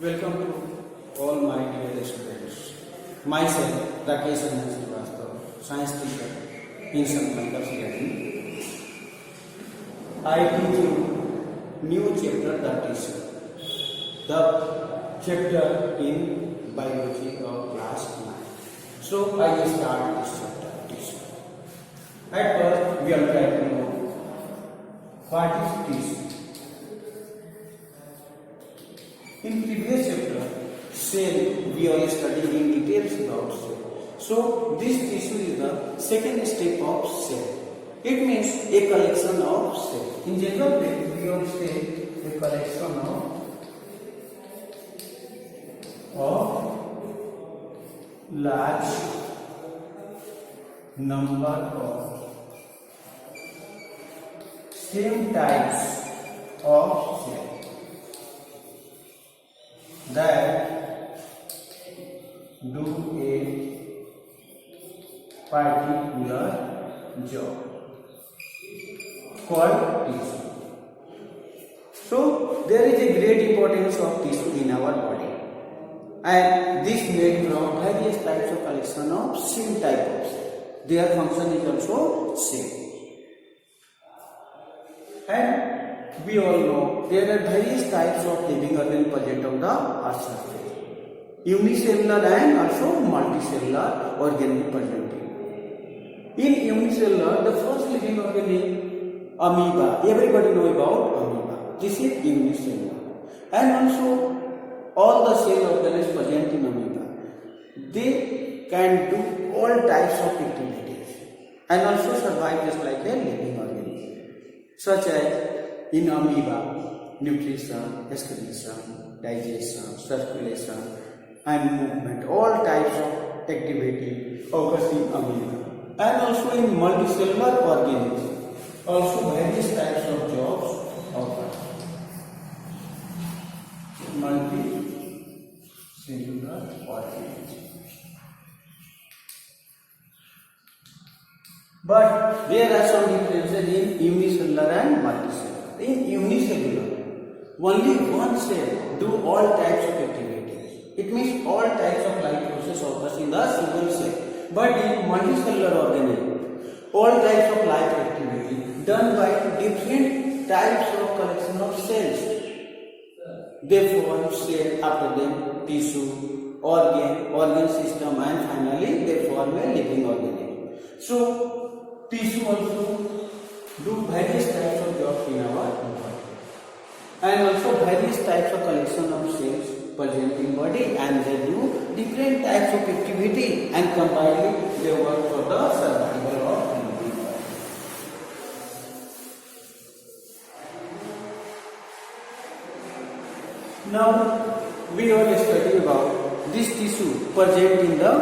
Welcome to all my dear students. Myself, Rakesh Srivastava, science teacher in St. Michael's Academy. I teach you new chapter, that is the chapter in biology of class 9. So I will start this chapter. At first, we are trying to know what is tissue. In previous chapter, cell we are studying in details about cell. So this tissue is the second step of cell. It means a collection of cells. In general way, we will say a collection of large number of same types of cells that do a particular job called tissue. So there is a great importance of tissue in our body, and this made from various types of collection of same type of cell. Their function is also same. And we all know there are various types of living organisms present on the earth surface. Unicellular and also multicellular organisms present. In unicellular, the first living organism, amoeba. Everybody know about amoeba. This is unicellular. And also all the cell organisms present in amoeba, they can do all types of activities and also survive just like a living organism, such as in amoeba, nutrition, excretion, digestion, circulation and movement, all types of activity occurs in amoeba. And also in multicellular organisms, also various types of jobs occur. Multicellular organisms. But there are some differences in unicellular and multicellular. In unicellular, only one cell do all types of activities. It means all types of life process occurs in the single cell. But in multicellular organism, all types of life activity done by different types of collection of cells. They form cell, after them tissue, organ system, and finally they form a living organism. So tissue also do various types of jobs in our body, and also various types of collection of cells present in body, and they do different types of activity, and combined they work for the survival of living body. Now we will study about this tissue present in the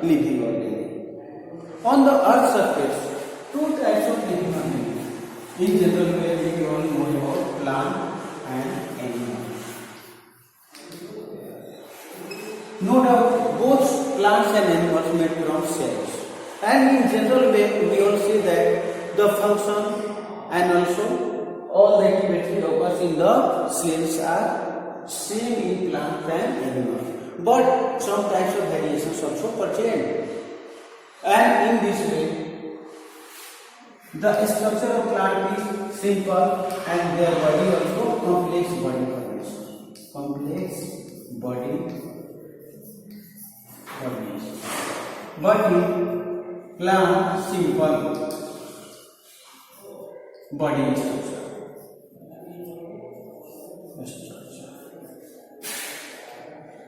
living organism. On the earth surface, two types of living organisms. In general way, we all know about plant and animal. No doubt, both plants and animals made from cells. And in general way, we all say that the function and also all the activity occurs in the cells are same in plant and animal. But some types of variations also present. And in this way, the structure of plant is simple and their body also complex body formation. Complex body formation. But in plant, simple body structure.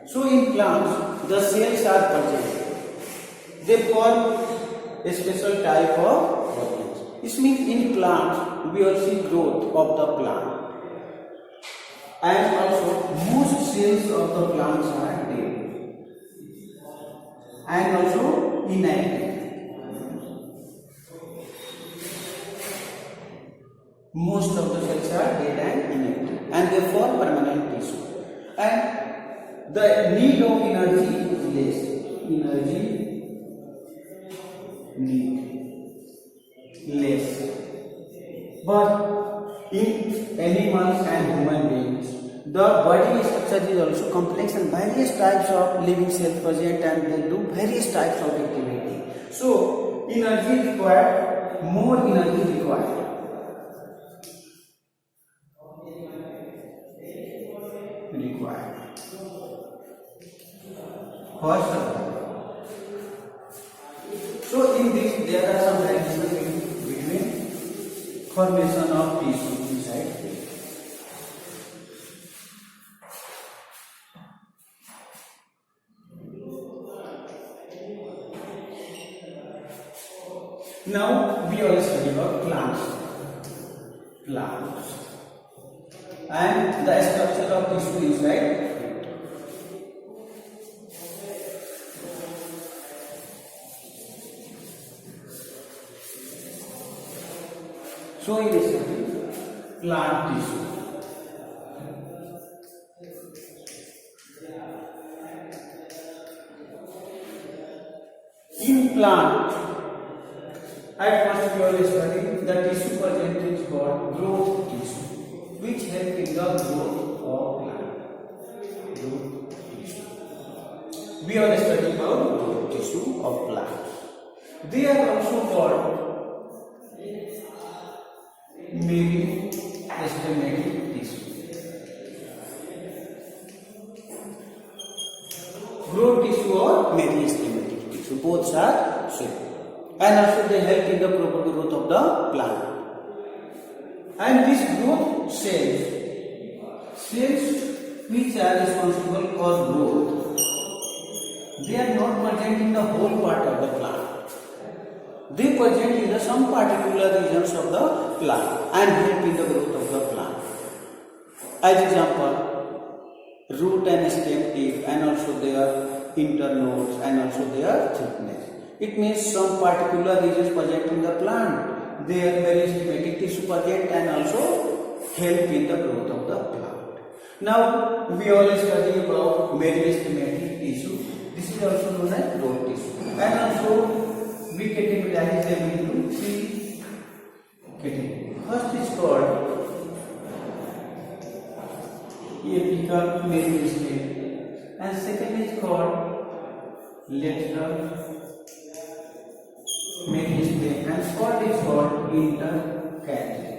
So in plants, the cells are present. They form a special type of organism. This means in plants, we will see growth of the plant. And also, most cells of the plants are dead. And also inactive. Most of the cells are dead and inactive. And they form permanent tissue. And the need of energy is less. Energy need less. But in animals and human beings, The body structure is also complex and various types of living cells present and they do various types of activity. So energy required, more energy required. First, so in this there are some relation between formation of tissue inside. Now we will study about plants and the structure of tissue inside. So in this plant tissue. In plant, at first we will study the tissue present is called growth tissue, which help in the growth of plant. Growth tissue. We will study about growth tissue of plants. They are also called meristematic tissue. Growth tissue or meristematic tissue, both are same. And also they help in the proper growth of the plant. And these growth cells which are responsible for growth, they are not present in the whole part of the plant. They present in some particular regions of the plant and help in the growth of the plant. As example, root and stem tip and also their internodes and also their thickness. It means some particular regions present in the plant. Their meristematic tissue present and also help in the growth of the plant. Now we always study about meristematic tissue. This is also known as growth tissue. And also we categorize them into three categories. First is called apical meristem, and second is called lateral meristem, and third is called intercalary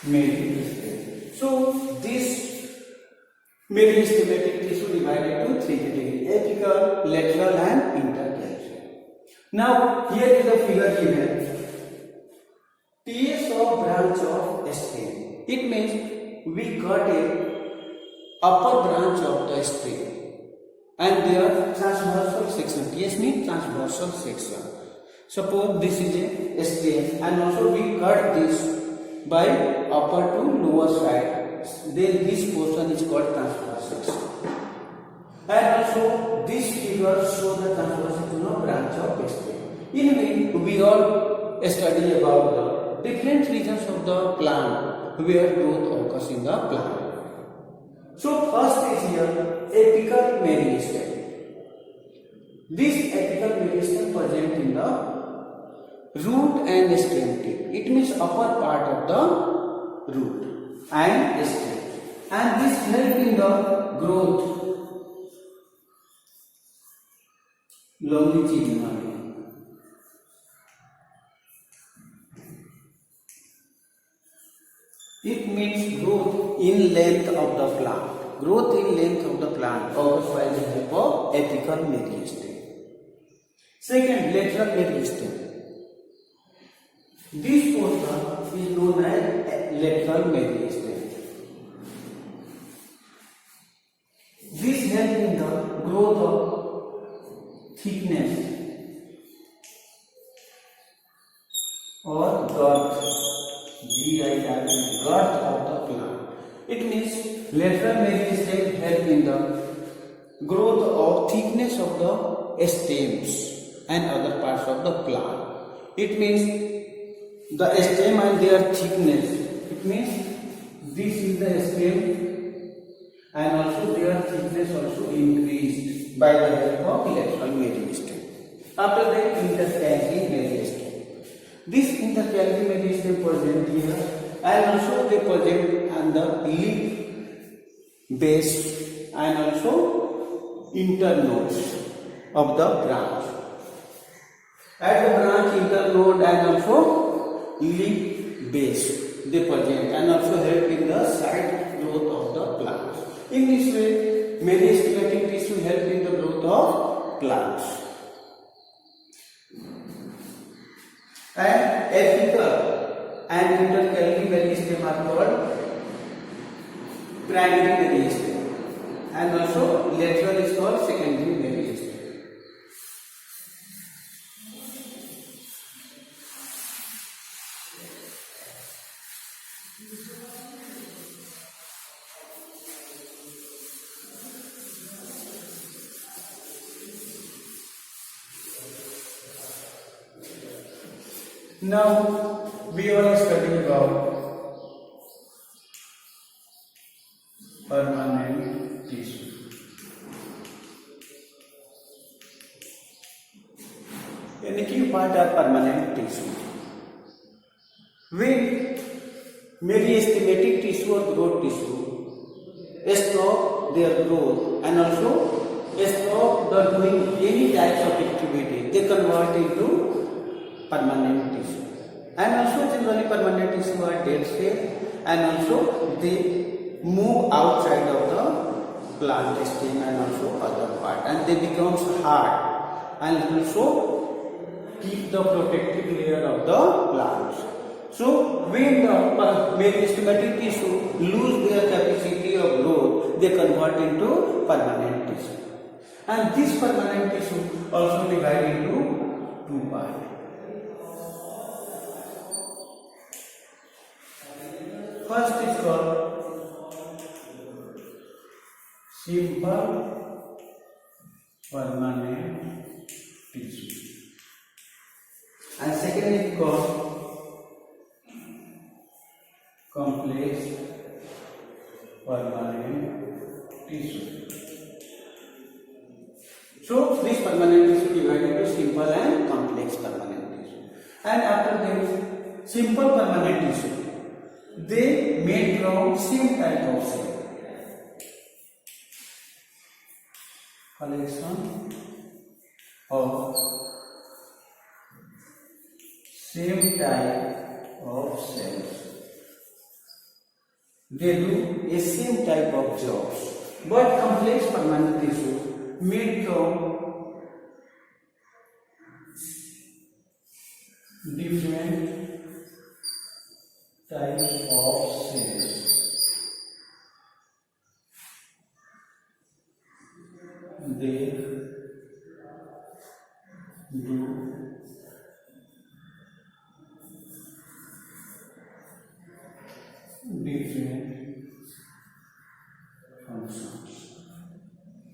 meristem. So this meristematic tissue divided into three categories: apical, lateral, and intercalary. Now here is a figure given. TS of branch of stem. It means we cut a upper branch of the stem and their transversal section. TS means transversal section. Suppose this is a stem and also we cut this by upper to lower side. Then this portion is called transverse section. And also this figure shows the transverse section of branch of stem. In which we all study about the different regions of the plant where growth occurs in the plant. So first is here apical meristem. This apical meristem present in the root and stem tip. It means upper part of the root and stem. And this help in the growth longitudinally. It means growth in length of the plant. Growth in length of the plant occurs by the help of apical meristem. Second, lateral meristem. This portion is known as lateral meristem. This helps in the growth of thickness or girth. Girth of the plant. It means lateral meristem help in the growth of thickness of the stems and other parts of the plant. It means the stem and their thickness. It means this is the stem and also their thickness also increased by the help of lateral meristem. After that, intercalary meristem. This intercalary meristem present here and also they present on the leaf base and also internodes of the branch. At the branch internode and also leaf base they present and also help in the side growth of the plants. In this way, meristematic tissue help in the growth of plants. And apical and intercalary meristem are called primary meristem, and also lateral is called secondary meristem. Now we are studying about permanent tissue. यानी कि what are permanent tissue? When meristematic tissue or growth tissue stop their growth and also stop the doing any types of activity, they convert into permanent tissue. And also generally permanent tissue are dead cell and also they move outside of the plant stem and also other part and they become hard and also keep the protective layer of the plants. So when the meristematic tissue lose their capacity of growth, they convert into permanent tissue. And this permanent tissue also divide into two parts. First is called simple permanent tissue, and second is called complex permanent tissue. So this permanent tissue divided into simple and complex permanent tissue. And after this simple permanent tissue, they made from same type of cell. Collection of same type of cells. They do a same type of jobs, but complex permanent tissue made from different types of cells. They do different functions.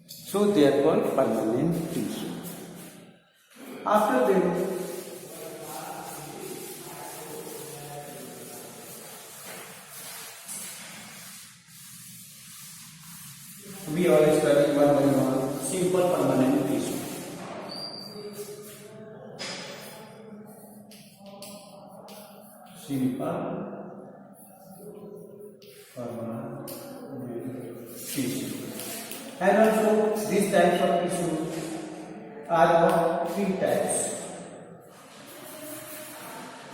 So they are called permanent tissue. After them, we are studying one by one simple permanent tissue. Simple permanent tissue. And also these types of tissue are of three types.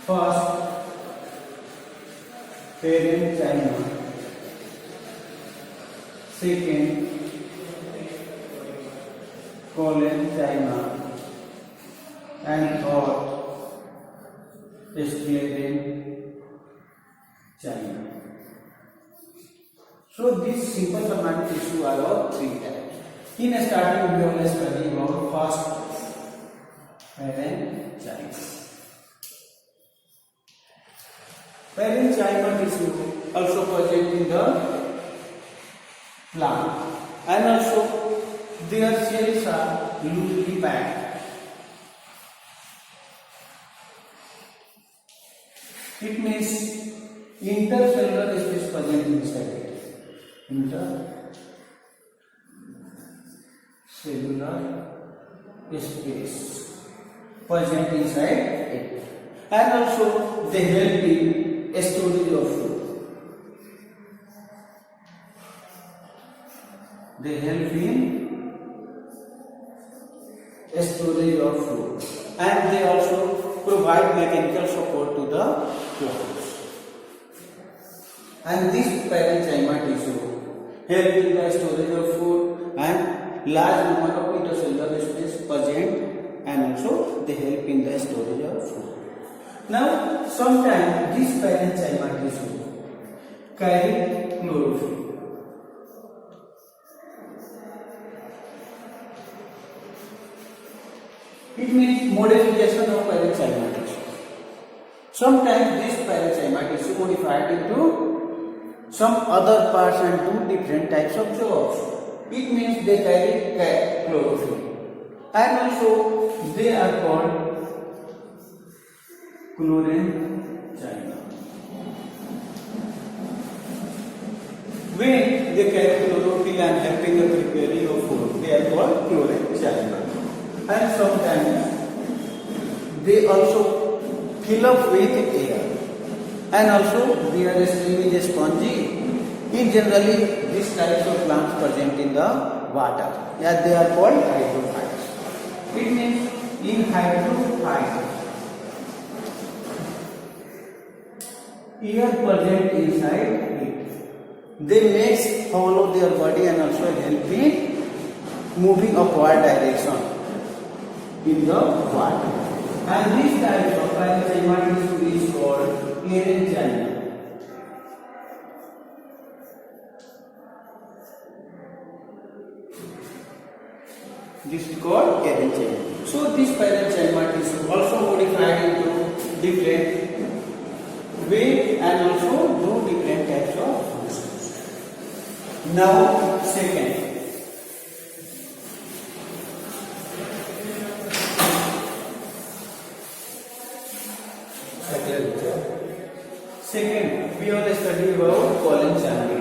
First, parenchyma. Second, collenchyma, and third, sclerenchyma. So these simple permanent tissue are of three types. In starting, we will study about first parenchyma. Parenchyma tissue also present in the plant, and also their cells are loosely packed. It means intercellular space present inside it. Intercellular space present inside it, and also they help in storage of food. they help in storage of food, and they also provide mechanical support to the plants. And this parenchyma tissue help in the storage of food and large number of intercellular space present, and also they help in the storage of food. Now, sometimes this parenchyma tissue carry chlorophyll. It means modification of parenchyma tissue. Sometimes this parenchyma tissue modified into some other parts and do different types of jobs. It means they carry chlorophyll, and also they are called chlorenchyma. When they carry chlorophyll and helping the preparing of food, they are called chlorenchyma. And sometimes they also fill up with air, and also they are extremely spongy. In generally, these types of plants present in the water. Yeah, they are called hydrophytes. It means in hydrophytes, air present inside it. They make hollow their body and also help in moving upward direction in the water. And this type of parenchyma tissue is called parenchyma. This is called parenchyma. So this parenchyma tissue also modified into different way and also do different types of functions. Now, second. Second, we will study about cholenchyma.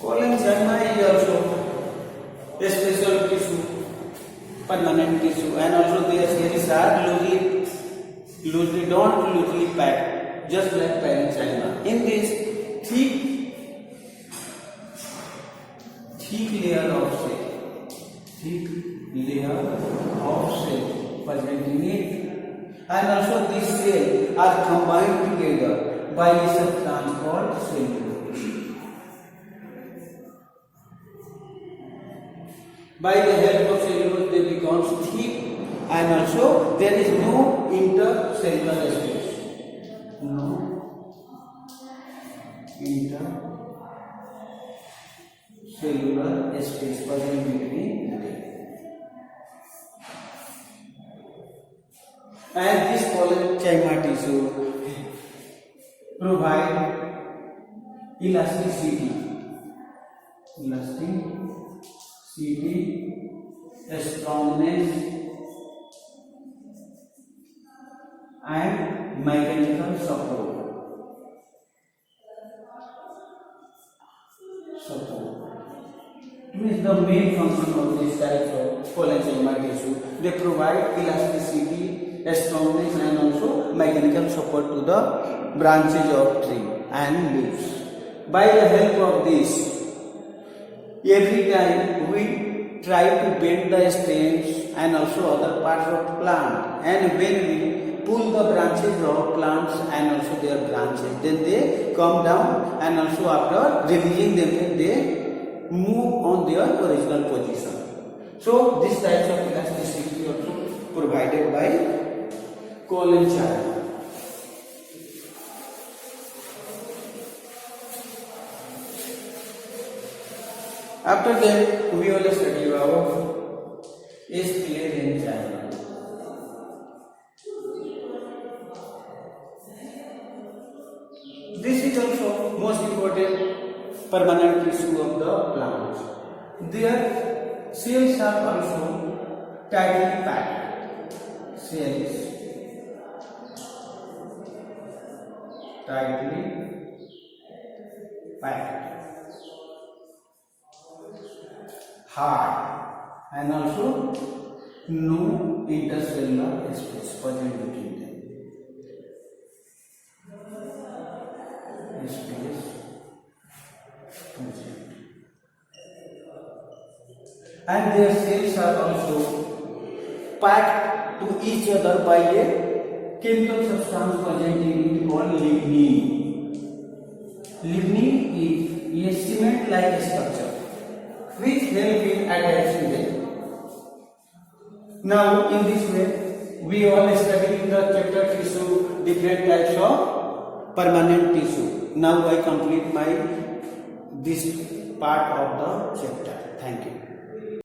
Cholenchyma is also a special tissue, permanent tissue, and also their cells are loosely packed, just like parenchyma. In this thick layer of cell present in it, and also these cells are combined together by a substance called cellulose. By the help of cellulose, they become thick, and also there is no intercellular space. No intercellular space present between them. And this cholenchyma tissue provide elasticity, strongness, and mechanical support. Means the main function of this type of cholenchyma tissue, they provide elasticity, strongness, and also mechanical support to the branches of tree and leaves. By the help of this, every time we try to bend the stems and also other parts of plant, and when we pull the branches of plants and also their branches, then they come down, and also after releasing them, they move on their original position. So this types of elasticity also provided by cholenchyma. After that, we will study about sclerenchyma. This is also most important permanent tissue of the plant. Their cells are also tightly packed. Cells tightly packed, hard, and also no intercellular space present between them. Space present. And their cells are also packed to each other by a chemical substance present in it called lignin. Lignin is a cement-like structure which help in attaching them. Now, in this way, we all studied in the chapter tissue different types of permanent tissue. Now I complete my this part of the chapter. Thank you.